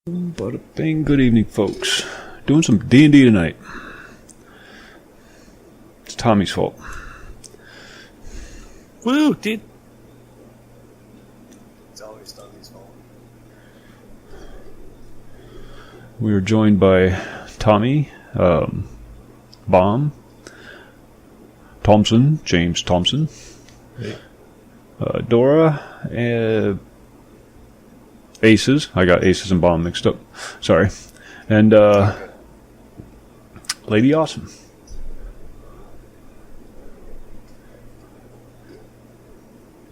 Bada bing, good evening, folks. Doing some D&D tonight. It's Tommy's fault. Woo, dude. It's always Tommy's fault. We are joined by Tommy, Bomb, Thompson, James Thompson, Hey. Dora, Aces. I got Aces and Bomb mixed up. Sorry. And Lady Awesome.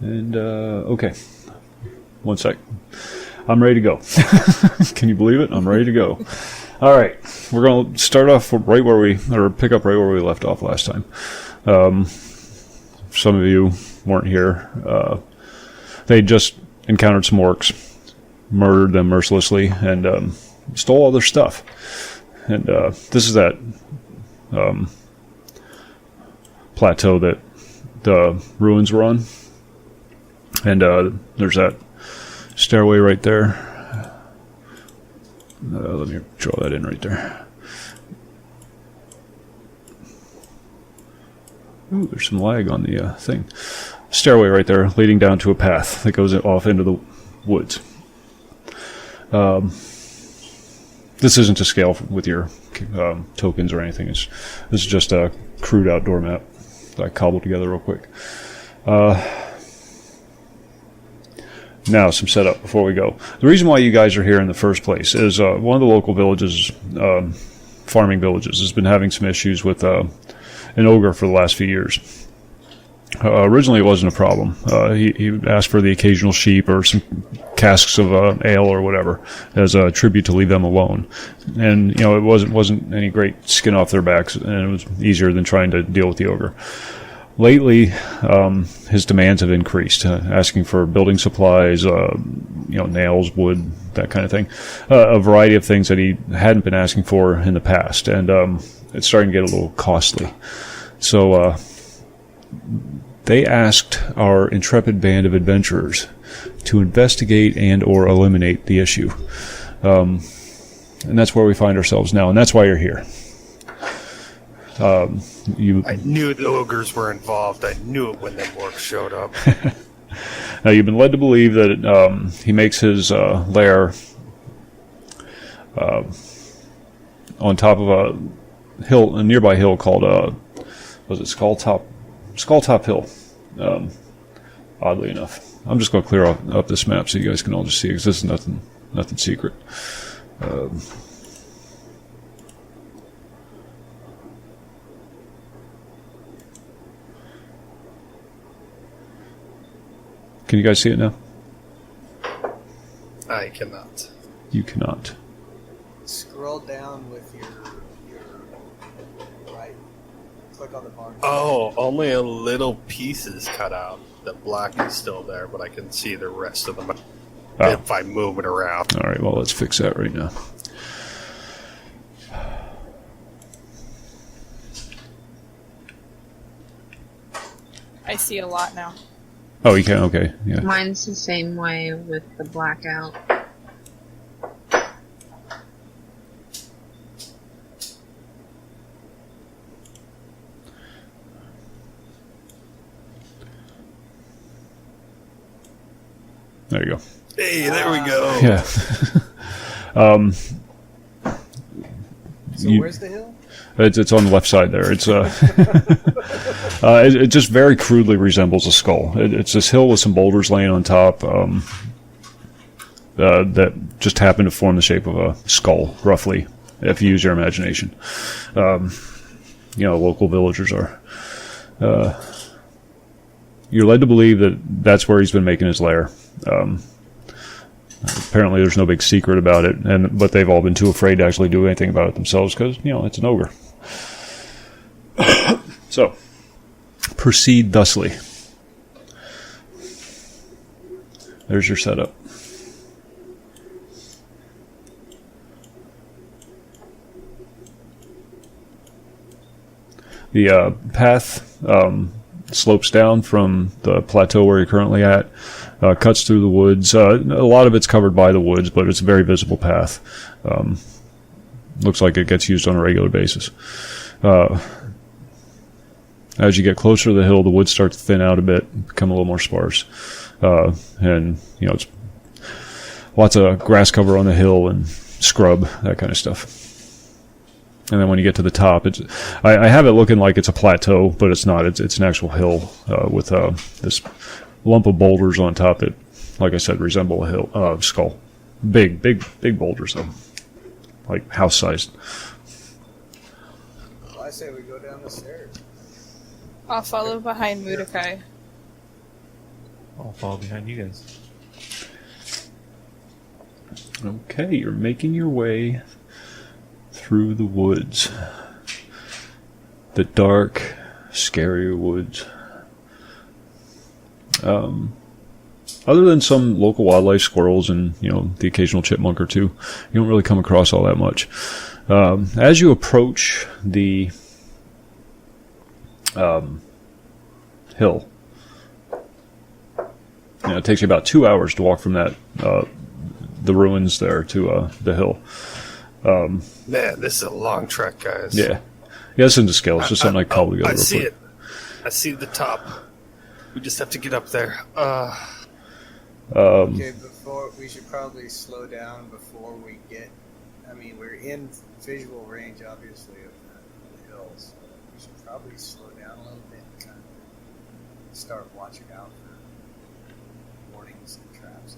And, okay. One sec. I'm ready to go. Can you believe it? I'm ready to go. All right. We're going to start off right where pick up right where we left off last time. Some of you weren't here. They just encountered some orcs, murdered them mercilessly, and stole all their stuff. And this is that plateau that the ruins were on. And there's that stairway right there. Let me draw that in right there. Ooh, there's some lag on the thing. Stairway right there leading down to a path that goes off into the woods. This isn't to scale with your tokens or anything. This is just a crude outdoor map that I cobbled together real quick. Now, some setup before we go. The reason why you guys are here in the first place is one of the local villages, farming villages, has been having some issues with an ogre for the last few years. Originally, it wasn't a problem. He asked for the occasional sheep or some casks of ale or whatever as a tribute to leave them alone, and it wasn't any great skin off their backs, and it was easier than trying to deal with the ogre. Lately, his demands have increased, asking for building supplies, nails, wood, that kind of thing, a variety of things that he hadn't been asking for in the past, and it's starting to get a little costly. So they asked our intrepid band of adventurers to investigate and or eliminate the issue. And that's where we find ourselves now, and that's why you're here. I knew the ogres were involved. I knew it when them orcs showed up. Now, you've been led to believe that he makes his lair on top of a nearby hill called was it Skulltop Hill. Oddly enough, I'm just going to clear up this map so you guys can all just see, because this is nothing secret. Can you guys see it now? I cannot. You cannot. Scroll down with your right. Click on the bar. Oh, only a little piece is cut out. The black is still there, but I can see the rest of them if I move it around. All right, well, let's fix that right now. I see a lot now. Oh, you can? Okay, yeah. Mine's the same way with the blackout. There you go. Hey, there we go. Yeah. So where's the hill? It's on the left side there. It's it just very crudely resembles a skull. It's this hill with some boulders laying on top that just happen to form the shape of a skull, roughly, if you use your imagination. Local villagers are. You're led to believe that that's where he's been making his lair. Apparently, there's no big secret about it, but they've all been too afraid to actually do anything about it themselves because it's an ogre. So, proceed thusly. There's your setup. The path slopes down from the plateau where you're currently at, cuts through the woods. A lot of it's covered by the woods, but it's a very visible path. Looks like it gets used on a regular basis. As you get closer to the hill, the woods start to thin out a bit, become a little more sparse. And, it's lots of grass cover on the hill and scrub, that kind of stuff. And then when you get to the top, I have it looking like it's a plateau, but it's not. It's an actual hill with this lump of boulders on top that, like I said, resemble a hill skull. Big boulders, though. Like house-sized. Well, I say we go down the stairs. I'll follow behind Mudakai. I'll follow behind you guys. Okay, you're making your way through the woods. The dark, scary woods. Other than some local wildlife, squirrels, and the occasional chipmunk or two, you don't really come across all that much. As you approach the hill, it takes you about 2 hours to walk from that the ruins there to the hill. Man, this is a long trek, guys. Yeah, it's into scale. It's just something I cobbled together. I see real quick. it. I see the top. We just have to get up there. Okay, we should probably slow down before we get. I mean, we're in visual range, obviously, of the hills. So we should probably slow down a little bit and kind of start watching out for warnings and traps.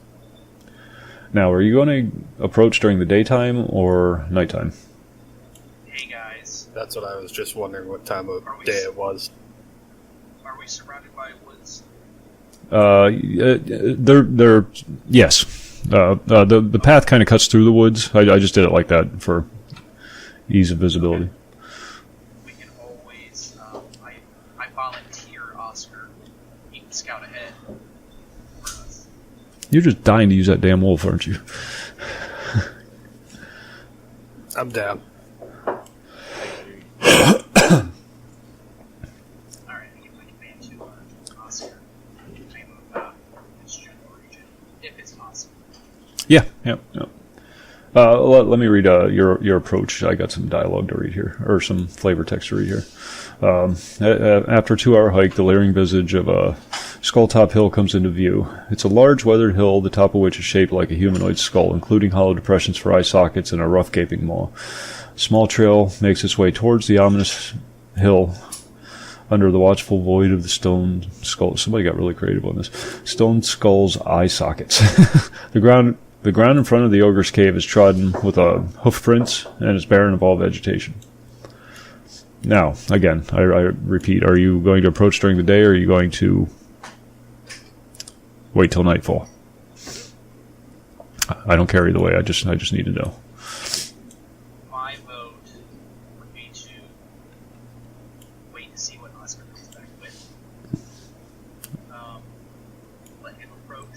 Now, are you going to approach during the daytime or nighttime? Hey guys, That's what I was just wondering what time of day it was. are we surrounded by woods? They're yes. The path kind of cuts through the woods. I just did it like that for ease of visibility. We can always, I volunteer Oscar. He can scout ahead for us. You're just dying to use that damn wolf, aren't you? I'm down. Alright, I give my command to Oscar. Name of this general region, if it's possible. Yeah. Let me read your approach. I got some dialogue to read here, or some flavor text to read here. After a 2-hour hike, the leering visage of a Skulltop Hill comes into view. It's a large, weathered hill, the top of which is shaped like a humanoid skull, including hollow depressions for eye sockets and a rough gaping maw. A small trail makes its way towards the ominous hill under the watchful void of the stone skull. Somebody got really creative on this. Stone skull's eye sockets. The ground in front of the ogre's cave is trodden with hoof prints and is barren of all vegetation. Now, again, I repeat, are you going to approach during the day, or are you going to wait till nightfall? I don't care either way. I just need to know. My vote would be to wait to see what Oscar comes back with. Let him approach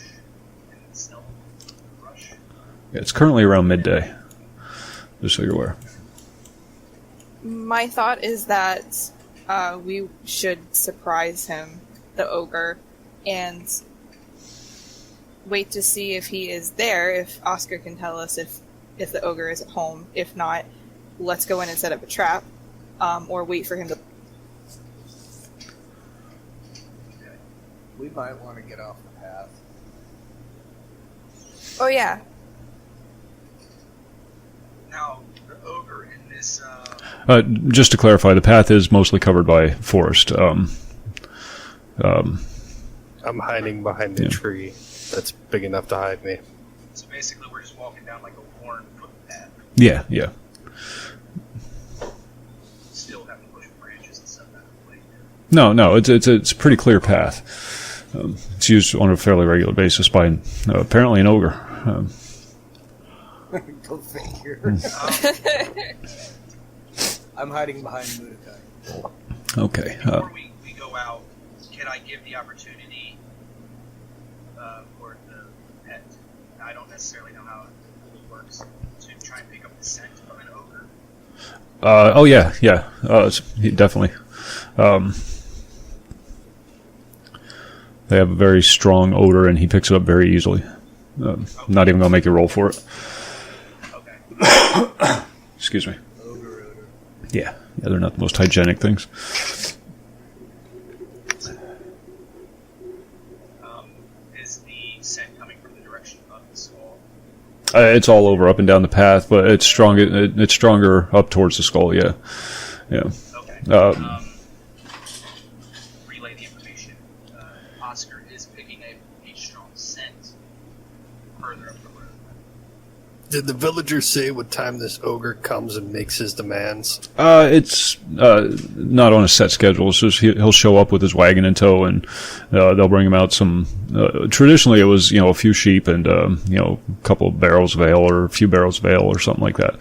and then stealth rush. Yeah, it's currently around midday, just so you're aware. My thought is that we should surprise him, the ogre, and wait to see if he is there, if Oscar can tell us if the ogre is at home. If not, let's go in and set up a trap, or wait for him to... We might want to get off the path. Oh yeah. Now, the ogre in this, Just to clarify, the path is mostly covered by forest. I'm hiding behind the tree that's big enough to hide me. so basically we're just walking down like a worn footpath. Yeah. Still have to push branches and stuff out of the way. No, it's a pretty clear path. It's used on a fairly regular basis by apparently an ogre. Go figure. I'm hiding behind Mudakai. Okay. Before we go out, can I give the opportunity for the pet? I don't necessarily know how it works, to try and pick up the scent of an ogre. Oh yeah. Definitely. They have a very strong odor, and he picks it up very easily. Not even going to make you roll for it. Okay. Excuse me. Ogre odor. Yeah, they're not the most hygienic things. Is the scent coming from the direction of the skull? It's all over, up and down the path, but it's strong. It's stronger up towards the skull. Yeah. Okay. Relay the information. Oscar is picking a strong scent further up the road. Did the villager say what time this ogre comes and makes his demands? It's not on a set schedule. It's just he'll show up with his wagon in tow, and they'll bring him out some. Traditionally, it was a few sheep and a couple of barrels of ale or a few barrels of ale or something like that,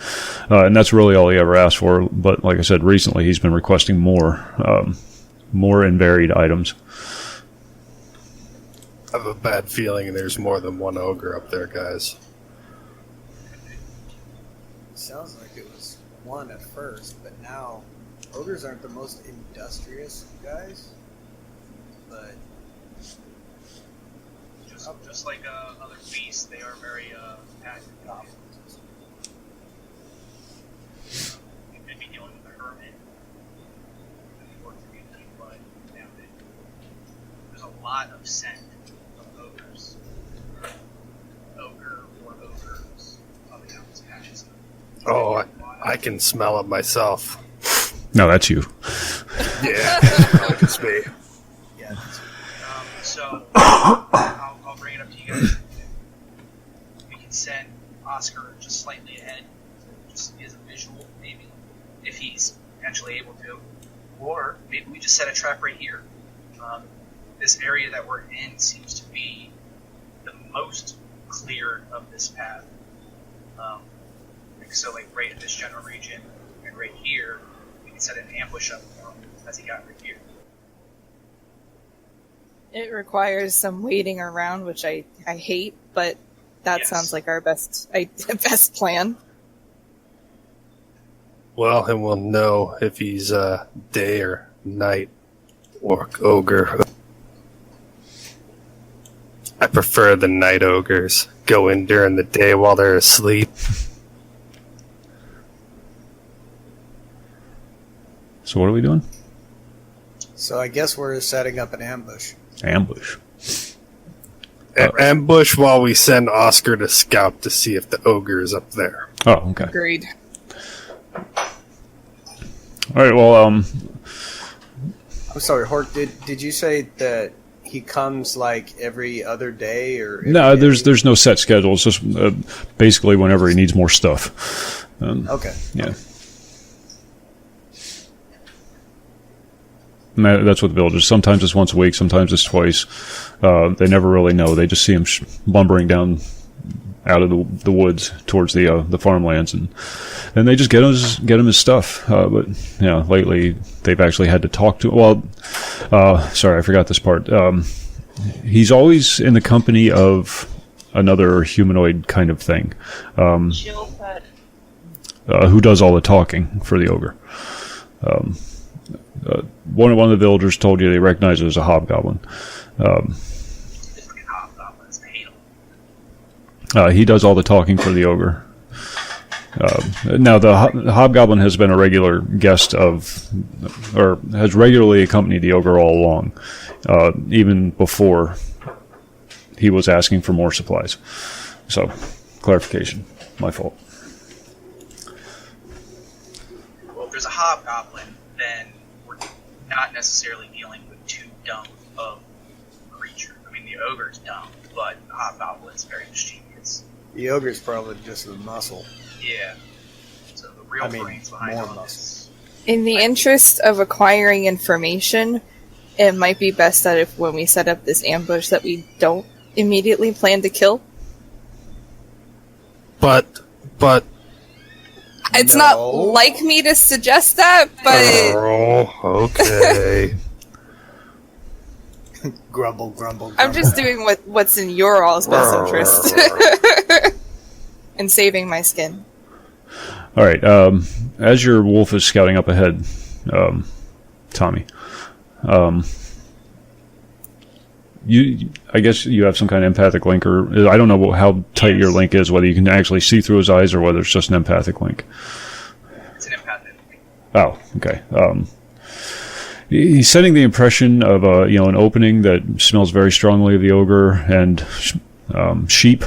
and that's really all he ever asked for. But like I said, recently he's been requesting more and varied items. I have a bad feeling there's more than one ogre up there, guys. Sounds like it was one at first, but now ogres aren't the most industrious guys. But Just like other beasts, they are very active. You could be dealing with a hermit. Or community, but there's a lot of scent of ogres. Ogre or ogres on the mountains patches. Oh, I can smell it myself. No, that's you. Yeah, it's me. yeah, So I'll bring it up to you guys. We can send Oscar just slightly ahead, just as a visual, maybe, if he's actually able to. Or maybe we just set a trap right here. This area that we're in seems to be the most cleared of this path. So, like, right in this general region, and right here, we can set an ambush up for him as he got right here. It requires some waiting around, which I hate, but that Yes. sounds like our best plan. Well, and we'll know if he's day or night orc ogre. I prefer the night ogres. Go in during the day while they're asleep. So what are we doing? so I guess we're setting up an ambush. Ambush. Ambush while we send Oscar to scout to see if the ogre is up there. Oh, okay. Agreed. All right. Well, I'm sorry, Hork. Did you say that he comes like every other day or? every no, day? there's no set schedule. It's just basically whenever he needs more stuff. Okay. Yeah. And that's what the villagers. Sometimes it's once a week. Sometimes it's twice. They never really know. They just see him lumbering down out of the woods towards the farmlands, and they just get him his stuff. But lately they've actually had to talk to. Well, sorry, I forgot this part. He's always in the company of another humanoid kind of thing, who does all the talking for the ogre. One of the villagers told you they recognize it as a hobgoblin. He does all the talking for the ogre. Now, the hobgoblin has been a regular guest of, or has regularly accompanied the ogre all along, even before he was asking for more supplies. So, clarification. My fault. Well, if there's a hobgoblin, then we're not necessarily dealing with too dumb of a creature. I mean, the ogre's dumb, but the hobgoblin's very mischievous. The ogre's probably just the muscle. Yeah. So the real brains behind more all muscle. this. In the interest of acquiring information, it might be best that if when we set up this ambush that we don't immediately plan to kill. But It's No. not like me to suggest that, but oh, okay. Grumble, grumble, grumble. I'm just doing what's in your all's best interest. And saving my skin. All right. As your wolf is scouting up ahead, Tommy, I guess you have some kind of empathic link, or I don't know how tight your link is, whether you can actually see through his eyes or whether it's just an empathic link. It's an empathic link. Oh, okay. He's setting the impression of an opening that smells very strongly of the ogre and sheep.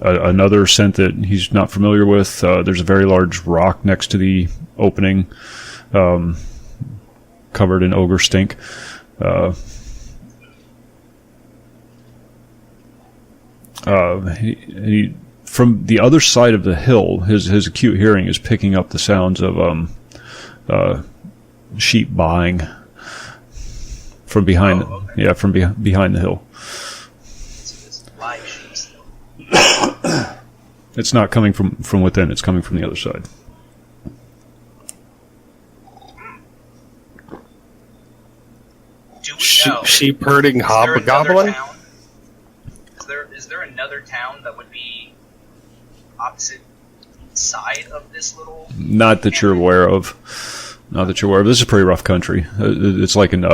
Another scent that he's not familiar with. There's a very large rock next to the opening, covered in ogre stink. He from the other side of the hill, his acute hearing is picking up the sounds of sheep baaing from behind. From behind the hill. So it's live sheep still. It's not coming from within; it's coming from the other side. Do we know? Sheep herding hobgoblin? Is there another town that would be opposite side of this little? Not that you're aware of. Not that you're aware of. This is pretty rough country. It's like an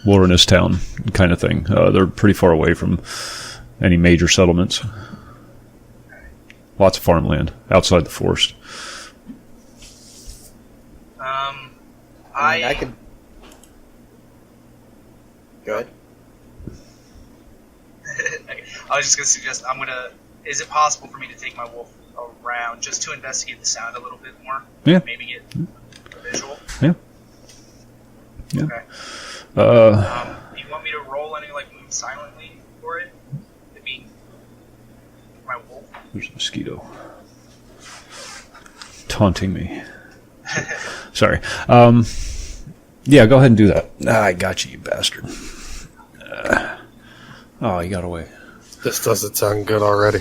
wilderness town kind of thing. They're pretty far away from any major settlements. Lots of farmland outside the forest. I could. Go ahead. Okay. I was just going to suggest is it possible for me to take my wolf around just to investigate the sound a little bit more? Yeah. Maybe get a visual? Yeah. Yeah. Okay. Do you want me to roll any, move silently for it? To be my wolf? There's a mosquito taunting me. Sorry. Yeah, go ahead and do that. I got you, you bastard. Oh, he got away. This doesn't sound good already.